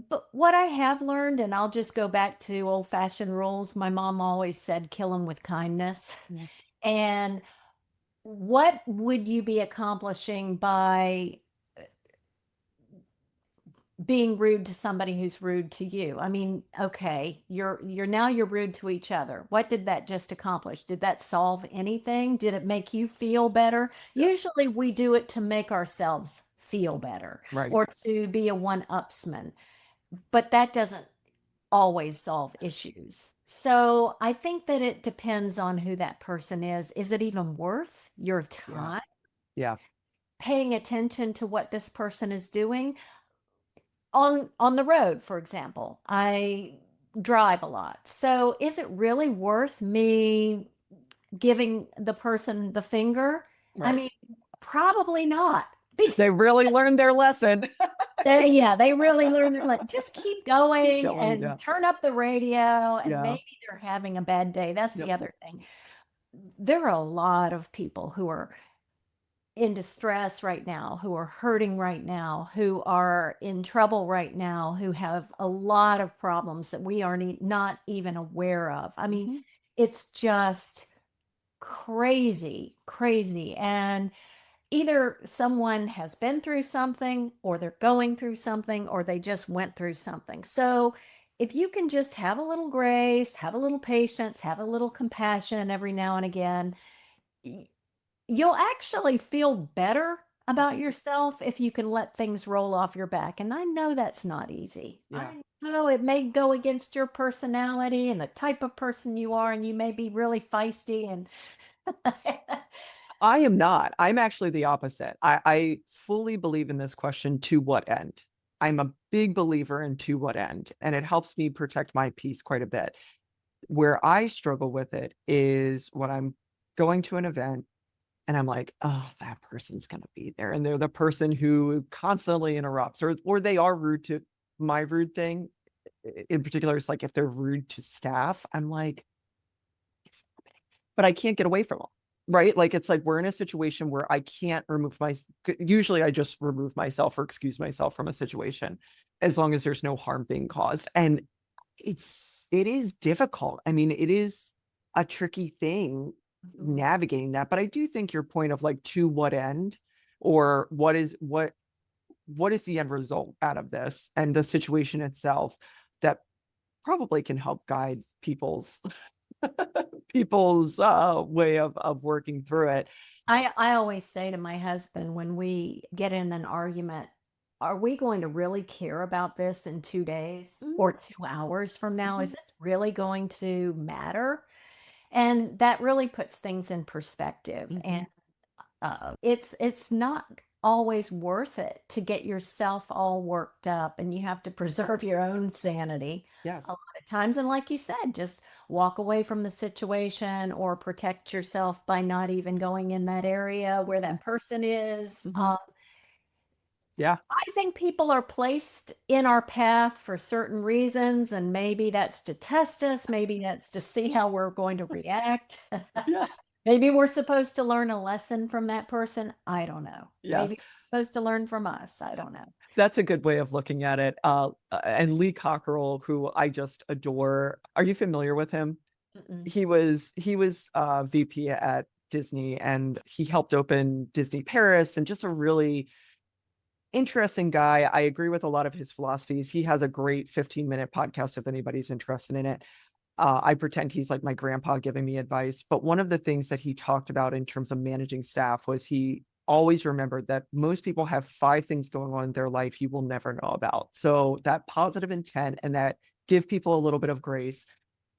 But what I have learned, and I'll just go back to old-fashioned rules, my mom always said, kill them with kindness. yeah, And what would you be accomplishing by being rude to somebody who's rude to you? I mean, okay, you're rude to each other. What did that just accomplish? Did that solve anything? Did it make you feel better? yeah, Usually we do it to make ourselves feel better right. or to be a one-upsman, but that doesn't always solve issues. So I think that it depends on who that person is. Is it even worth your Yeah, time yeah, paying attention to what this person is doing? On the road, for example, I drive a lot. So is it really worth me giving the person the finger? I right. mean, probably not. They really learned their lesson. Yeah, they really learn their just keep Keep going going. and Yeah, turn up the radio, and yeah, maybe they're having a bad day. That's the yep. other thing. There are a lot of people who are in distress right now, who are hurting right now, who are in trouble right now, who have a lot of problems that we are not even aware of. I mean, Mhm. it's just crazy, crazy. And either someone has been through something, or they're going through something, or they just went through something. So if you can just have a little grace, have a little patience, have a little compassion every now and again, you'll actually feel better about Mhm. yourself if you can let things roll off your back. And I know that's not easy. Yeah. I know it may go against your personality and the type of person you are, and you may be really feisty and I am not. I'm actually the opposite. I fully believe in this question, to what end? I'm a big believer in to what end, and it helps me protect my peace quite a bit. Where I struggle with it is when I'm going to an event and I'm like, oh, that person's going to be there. And they're the person who constantly interrupts, or they are rude to my rude thing in particular. It's like if they're rude to staff, I'm like, but I can't get away from them. Right. Like it's like we're in a situation where I can't usually I just remove myself or excuse myself from a situation as long as there's no harm being caused. And it is difficult. I mean, it is a tricky thing Mhm. navigating that. But I do think your point of like to what end or what is the end result out of this and the situation itself that probably can help guide people's way of working through it. I always say to my husband when we get in an argument, are we going to really care about this in 2 days or 2 hours from now? Mm-hmm. Is this really going to matter? And that really puts things in perspective. Mm-hmm. And it's not always worth it to get yourself all worked up, and you have to preserve your own sanity a Yes. lot of times. And like you said, just walk away from the situation or protect yourself by not even going in that area where that person is. Mm-hmm. Yeah. I think people are placed in our path for certain reasons, and maybe that's to test us, maybe that's to see how we're going to react. Yes. Maybe we're supposed to learn a lesson from that person. I don't know. Yes. Maybe we're supposed to learn from us. I don't know. That's a good way of looking at it. And Lee Cockerell, who I just adore. Are you familiar with him? Mm-mm. He was VP at Disney, and he helped open Disney Paris, and just a really interesting guy. I agree with a lot of his philosophies. He has a great 15-minute podcast if anybody's interested in it. I pretend he's like my grandpa giving me advice. But one of the things that he talked about in terms of managing staff was he always remembered that most people have 5 things going on in their life you will never know about. So that positive intent and that give people a little bit of grace,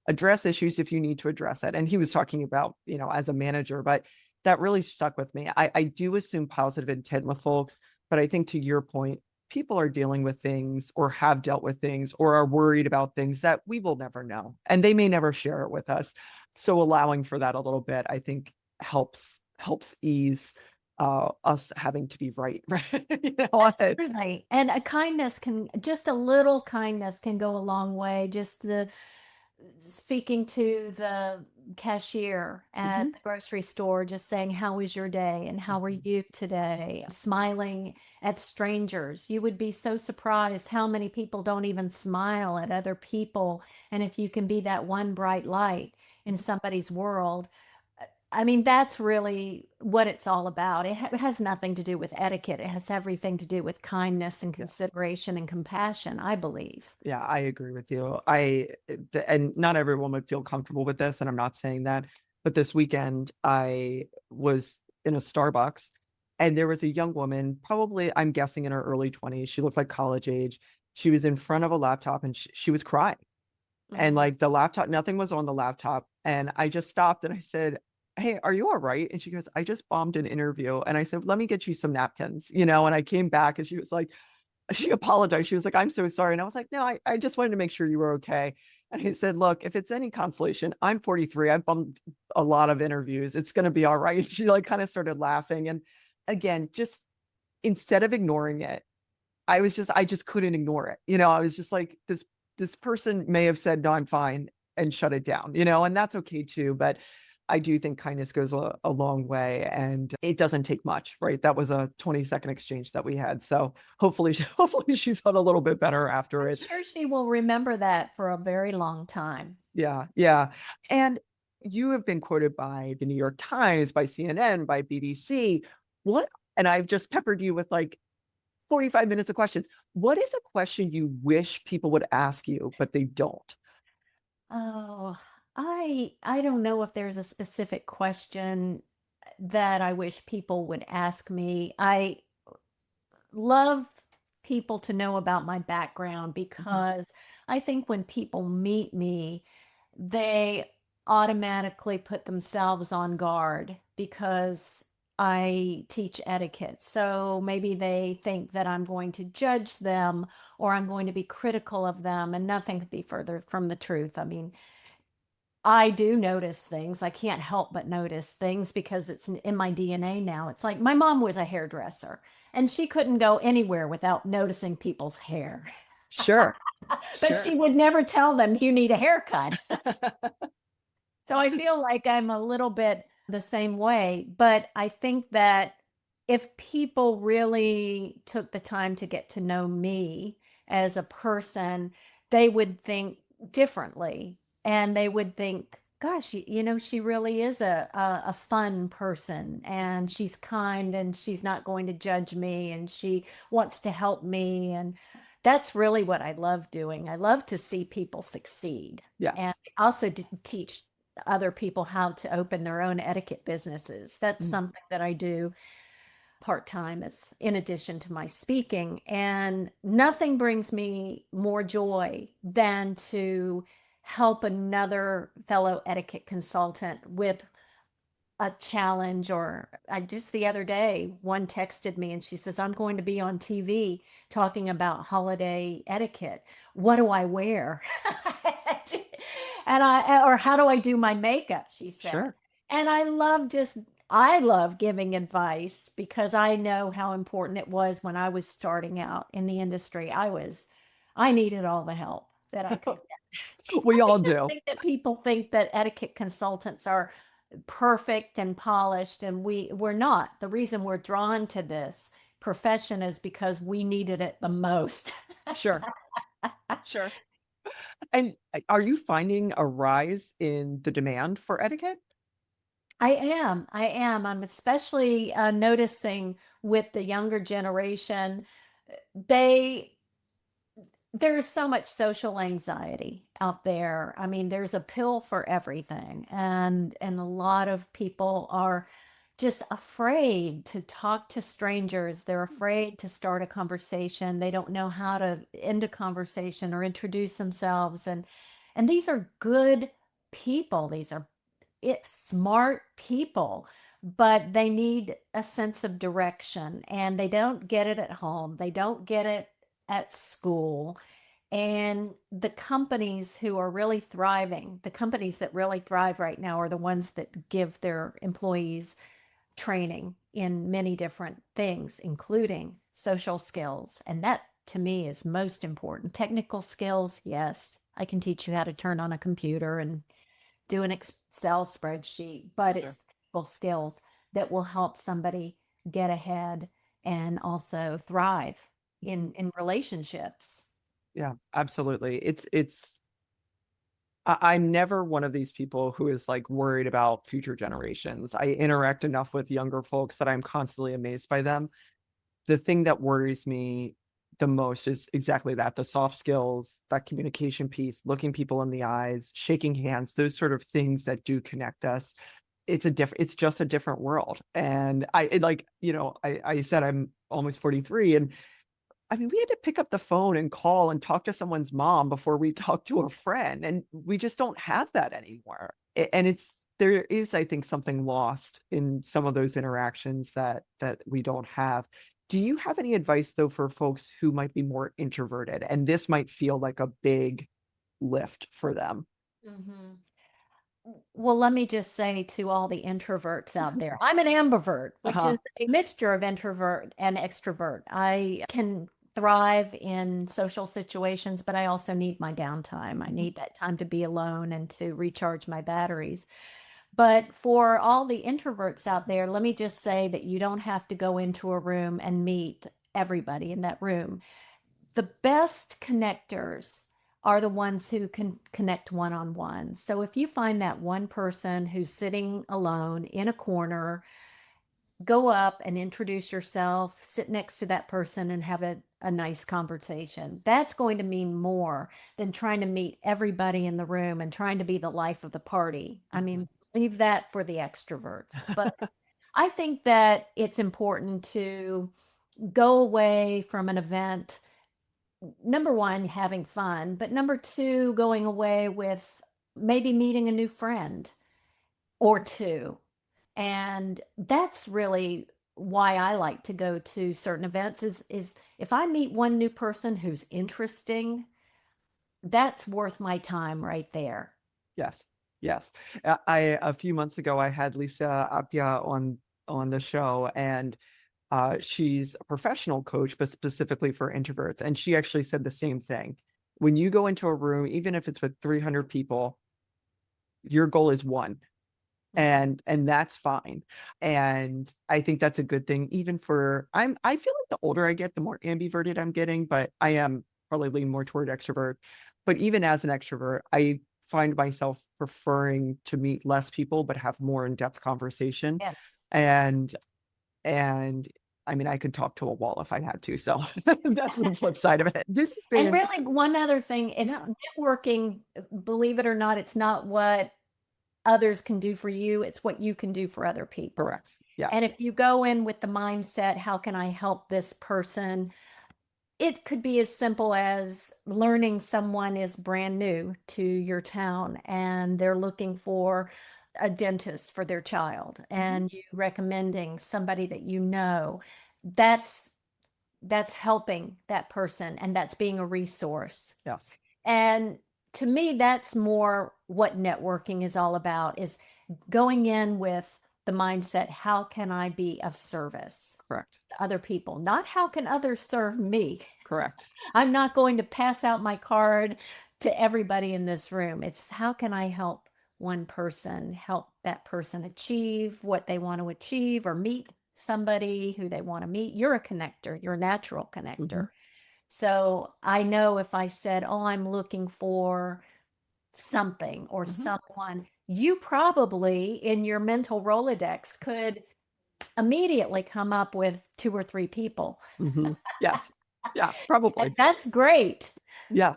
address issues if you need to address it. And he was talking about, as a manager, but that really stuck with me. I do assume positive intent with folks, but I think to your point, people are dealing with things or have dealt with things or are worried about things that we will never know. And they may never share it with us. So allowing for that a little bit, I think helps ease us having to be right. Right. Absolutely. And just a little kindness can go a long way. Just the speaking to the cashier at Mhm. the grocery store, just saying, "How was your day? And how are Mhm. you today?" Smiling at strangers. You would be so surprised how many people don't even smile at other people. And if you can be that one bright light in somebody's world, I mean, that's really what it's all about. It has nothing to do with etiquette. It has everything to do with kindness and Yeah. consideration and compassion, I believe. Yeah, I agree with you. And not everyone would feel comfortable with this, and I'm not saying that, but this weekend I was in a Starbucks and there was a young woman, probably I'm guessing in her early 20s. She looked like college age. She was in front of a laptop and she was crying. And Mhm. like the laptop, nothing was on the laptop. And I just stopped and I said, "Hey, are you all right?" And she goes, "I just bombed an interview." And I said, "Let me get you some napkins, and I came back and she was like, she apologized. She was like, "I'm so sorry." And I was like, "No, I just wanted to make sure you were okay." And he said, "Look, if it's any consolation, I'm 43. I've bumped a lot of interviews. It's going to be all right." She like kind of started laughing. And again, just instead of ignoring it, I just couldn't ignore it. I was just like, this person may have said, "No, I'm fine," and shut it down, and that's okay too. But I do think kindness goes a long way and it doesn't take much, right? That was a 20-second exchange that we had. So hopefully she felt a little bit better after I'm it. sure she will remember that for a very long time. Yeah. Yeah. And you have been quoted by the New York Times, by CNN, by BBC. What, and I've just peppered you with like 45 minutes of questions. What is a question you wish people would ask you, but they don't? Oh, I don't know if there's a specific question that I wish people would ask me. I love people to know about my background Mhm. because I think when people meet me, they automatically put themselves on guard because I teach etiquette. So maybe they think that I'm going to judge them or I'm going to be critical of them, and nothing could be further from the truth. I mean, I do notice things. I can't help but notice things because it's in my DNA now. It's like my mom was a hairdresser and she couldn't go anywhere without noticing people's hair. Sure. But she Sure. would never tell them you need a haircut. So I feel like I'm a little bit the same way, but I think that if people really took the time to get to know me as a person, they would think differently and they would think, gosh, she really is a fun person and she's kind and she's not going to judge me and she wants to help me. And that's really what I love doing. I love to see people succeed. And Yes. I also teach other people how to open their own etiquette businesses. That's Mm, something that I do part time as in addition to my speaking. And nothing brings me more joy than to help another fellow etiquette consultant with a challenge. Or I just the other day, one texted me and she says, I'm going to be on TV talking about holiday etiquette. What do I wear? Or how do I do my makeup? She said. sure. And I love giving advice because I know how important it was when I was starting out in the industry. I needed all the help that I could. We I all just do. think that people think that etiquette consultants are perfect and polished, and we're not. The reason we're drawn to this profession is because we needed it the most. Sure. Sure. And are you finding a rise in the demand for etiquette? I am. I am. I'm especially noticing with the younger generation, they there's so much social anxiety out there. I mean, there's a pill for everything, and a lot of people are just afraid to talk to strangers. They're afraid to start a conversation. They don't know how to end a conversation or introduce themselves. And these are good people. These are smart people, but they need a sense of direction and they don't get it at home. They don't get it at school. And the companies who are really thriving, the companies that really thrive right now are the ones that give their employees training in many different things, including social skills. And that to me is most important. Technical skills, yes, I can teach you how to turn on a computer and do an Excel spreadsheet, but Sure. it's people skills that will help somebody get ahead and also thrive in relationships. Yeah, absolutely. I'm never one of these people who is like worried about future generations. I interact enough with younger folks that I'm constantly amazed by them. The thing that worries me the most is exactly that, the soft skills, that communication piece, looking people in the eyes, shaking hands, those sort of things that do connect us. It's just a different world. And I said I'm almost 43, and I mean, we had to pick up the phone and call and talk to someone's mom before we talk to a friend, and we just don't have that anymore. And there is, I think, something lost in some of those interactions that we don't have. Do you have any advice though for folks who might be more introverted and this might feel like a big lift for them? Mhm. Well, let me just say to all the introverts out there, I'm an ambivert, which Uh-huh. is a mixture of introvert and extrovert. I can thrive in social situations, but I also need my downtime. I Mhm. need that time to be alone and to recharge my batteries. But for all the introverts out there, let me just say that you don't have to go into a room and meet everybody in that room. The best connectors are the ones who can connect one on one. So if you find that one person who's sitting alone in a corner, go up and introduce yourself, sit next to that person and have a nice conversation. That's going to mean more than trying to meet everybody in the room and trying to be the life of the party. I Mhm. mean, leave that for the extroverts. But I think that it's important to go away from an event, number one, having fun, but number two, going away with maybe meeting a new friend or two. And that's really why I like to go to certain events is if I meet one new person who's interesting, that's worth my time right there. Yes. Yes. A few months ago I had Lisa Appia on the show, and she's a professional coach, but specifically for introverts. And she actually said the same thing. When you go into a room, even if it's with 300 people, Your goal is one, Mhm. and that's fine. And I think that's a good thing, even for I feel like the older I get, the more ambiverted I'm getting, but I am probably leaning more toward extrovert. But even as an extrovert, I find myself preferring to meet less people but have more in-depth conversation. Yes. And and I mean, I could talk to a wall if I had to. So that's the flip side of it. This has And been, really, one other thing, it's yeah, networking, believe it or not, it's not what others can do for you, it's what you can do for other people. correct. Yes. And if you go in with the mindset, how can I help this person? It could be as simple as learning someone is brand new to your town and they're looking for a dentist for their child Mhm. and you recommending somebody that you know. That's that's helping that person and that's being a resource. Yes. And to me, that's more what networking is all about, is going in with the mindset, how can I be of service Correct. to other people? Not how can others serve me? Correct. I'm not going to pass out my card to everybody in this room. It's how can I help one person, help that person achieve what they want to achieve or meet somebody who they want to meet. You're a connector, you're a natural Hmm. connector. So I know if I said, oh, I'm looking for something or Hmm. someone, you probably in your mental Rolodex could immediately come up with two or three people. Hmm. Yes. Yeah, And probably. that's great. Yeah.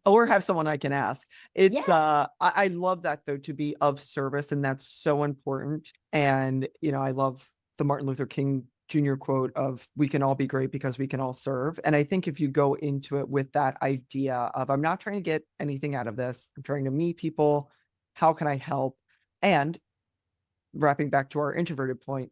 Or have someone I can ask. It's Yes. I love that though, to be of service, and that's so important. And I love the Martin Luther King Jr. quote of we can all be great because we can all serve. And I think if you go into it with that idea of I'm not trying to get anything out of this, I'm trying to meet people, how can I help? And wrapping back to our introverted point,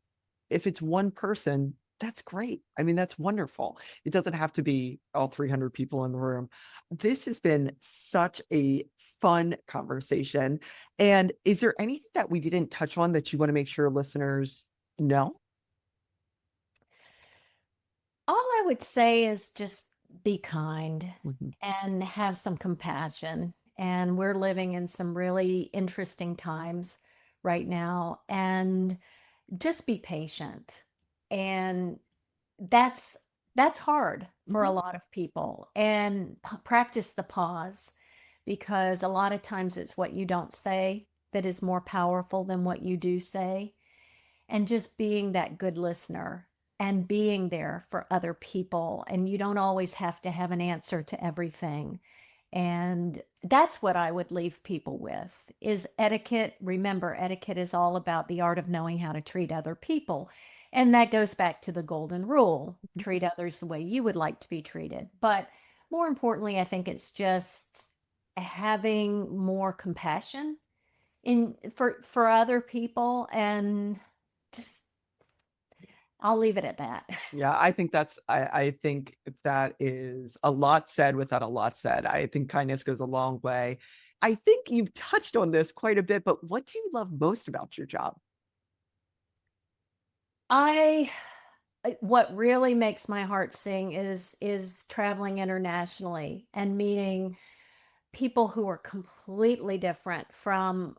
if it's one person, that's great. I mean, that's wonderful. It doesn't have to be all 300 people in the room. This has been such a fun conversation. And is there anything that we didn't touch on that you want to make sure listeners know? All I would say is just be kind Mhm. and have some compassion. And we're living in some really interesting times right now. And just be patient. And that's that's hard for a Mhm. lot of people. And practice the pause because a lot of times it's what you don't say that is more powerful than what you do say, and just being that good listener and being there for other people. And you don't always have to have an answer to everything. And that's what I would leave people with is etiquette. Remember, etiquette is all about the art of knowing how to treat other people. And that goes back to the golden rule, treat others the way you would like to be treated. But more importantly, I think it's just having more compassion in for other people and just I'll leave it at that. Yeah, I think that is a lot said without a lot said. I think kindness goes a long way. I think you've touched on this quite a bit, but what do you love most about your job? I what really makes my heart sing is traveling internationally and meeting people who are completely different from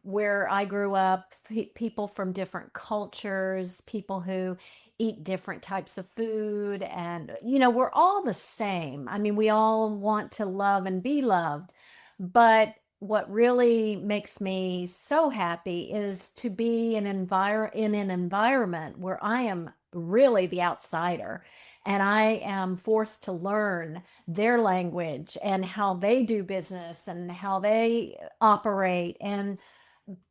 where I grew up, people from different cultures, people who eat different types of food. And, we're all the same. I mean, we all want to love and be loved. But what really makes me so happy is to be in an environment where I am really the outsider and I am forced to learn their language and how they do business and how they operate. And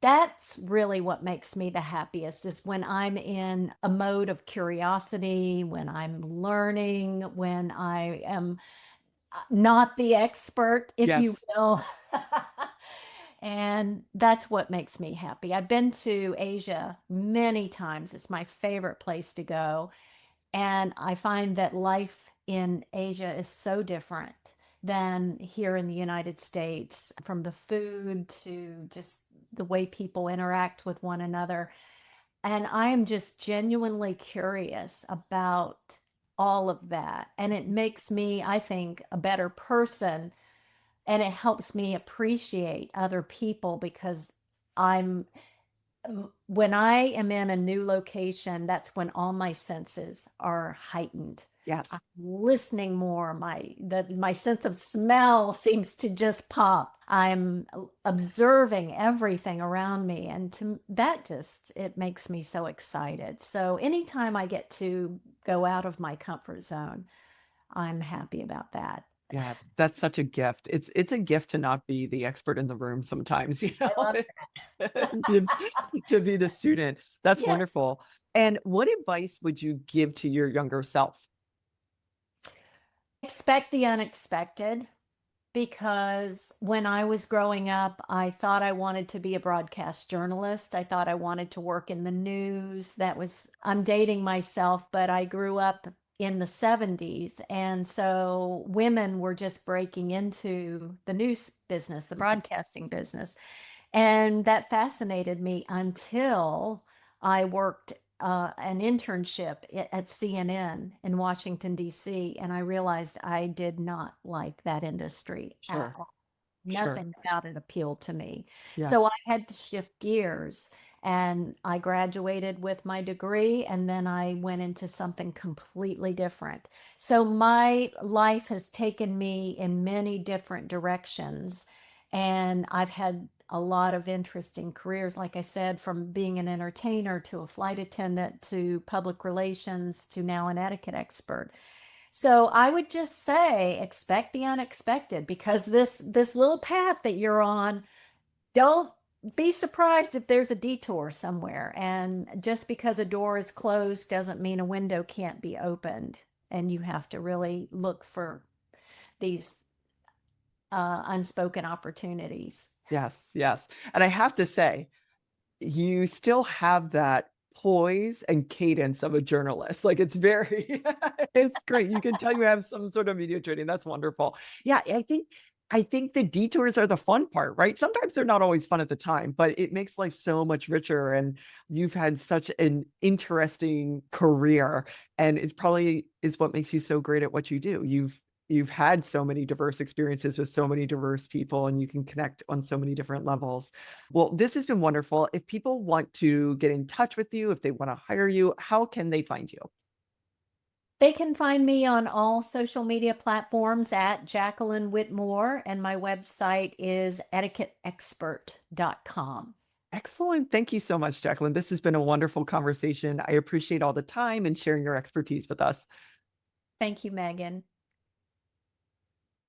that's really what makes me the happiest is when I'm in a mode of curiosity, when I'm learning, when I am not the expert, if you Yes. will. And that's what makes me happy. I've been to Asia many times. It's my favorite place to go. And I find that life in Asia is so different than here in the United States, from the food to just the way people interact with one another. And I am just genuinely curious about all of that. And it makes me, I think, a better person and it helps me appreciate other people because I'm when I am in a new location, that's when all my senses are heightened. Yes. I'm listening more. My sense of smell seems to just pop. I'm observing everything around me, and that just it makes me so excited. So anytime I get to go out of my comfort zone, I'm happy about that. Yeah, that's such a gift. It's a gift to not be the expert in the room sometimes, I love to, to be the student. That's Yeah. wonderful. And what advice would you give to your younger self? Expect the unexpected. Because when I was growing up, I thought I wanted to be a broadcast journalist. I thought I wanted to work in the news. I'm dating myself, but I grew up in the 70s. And so women were just breaking into the news business, the broadcasting business. And that fascinated me until I worked an internship at CNN in Washington, D.C., and I realized I did not like that industry at Sure, all. sure. Nothing about it appealed to me. Yes, So I had to shift gears and I graduated with my degree and then I went into something completely different. So my life has taken me in many different directions and I've had a lot of interesting careers, like I said, from being an entertainer to a flight attendant to public relations to now an etiquette expert. So I would just say expect the unexpected because this little path that you're on, don't be surprised if there's a detour somewhere. And just because a door is closed doesn't mean a window can't be opened. And you have to really look for these unspoken opportunities. yes, yes. And I have to say, you still have that poise and cadence of a journalist. Like it's very, it's great. You can tell you have some sort of media training. That's wonderful. Yeah, I think the detours are the fun part, right? Sometimes they're not always fun at the time, but it makes life so much richer. And you've had such an interesting career, and it probably is what makes you so great at what you do. You've had so many diverse experiences with so many diverse people, and you can connect on so many different levels. Well, this has been wonderful. If people want to get in touch with you, if they want to hire you, how can they find you? They can find me on all social media platforms at Jacqueline Whitmore, and my website is etiquetteexpert.com. Excellent. Thank you so much, Jacqueline. This has been a wonderful conversation. I appreciate all the time and sharing your expertise with us. Thank you, Megan.